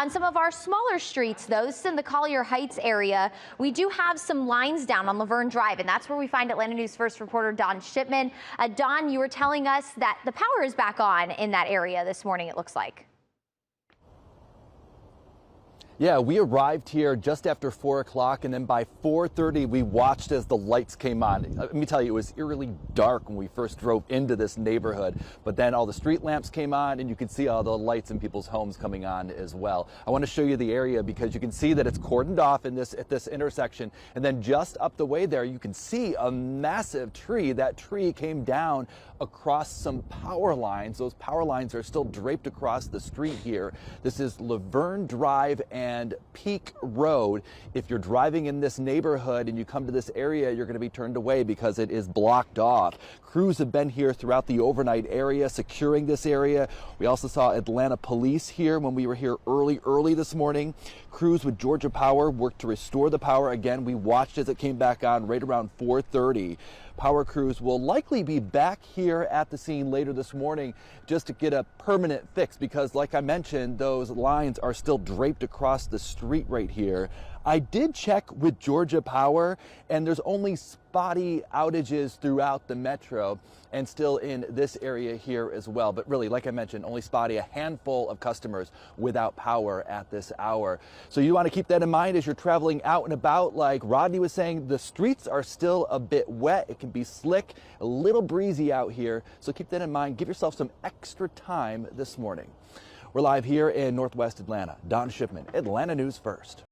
On some of our smaller streets, though, this is in the Collier Heights area, we do have some lines down on Laverne Drive, and that's where we find Atlanta News First reporter Don Shipman. Don, you were telling us that the power is back on in that area this morning, it looks like. Yeah, we arrived here just after 4 o'clock, and then by 4:30 we watched as the lights came on. Let me tell you, it was eerily dark when we first drove into this neighborhood, but then all the street lamps came on and you could see all the lights in people's homes coming on as well. I want to show you the area because you can see that it's cordoned off at this intersection, and then just up the way there you can see a massive tree. That tree came down across some power lines. Those power lines are still draped across the street here. This is Laverne Drive and Peak Road. If you're driving in this neighborhood and you come to this area, you're going to be turned away because it is blocked off. Crews have been here throughout the overnight area, securing this area. We also saw Atlanta police here when we were here early this morning. Crews with Georgia Power worked to restore the power. Again, we watched as it came back on right around 4:30. Power crews will likely be back here at the scene later this morning just to get a permanent fix because, like I mentioned, those lines are still draped across the street right here. I did check with Georgia Power, and there's only spotty outages throughout the metro and still in this area here as well. But really, like I mentioned, only spotty, a handful of customers without power at this hour. So you want to keep that in mind as you're traveling out and about. Like Rodney was saying, the streets are still a bit wet. It can be slick, a little breezy out here. So keep that in mind. Give yourself some extra time this morning. We're live here in Northwest Atlanta. Don Shipman, Atlanta News First.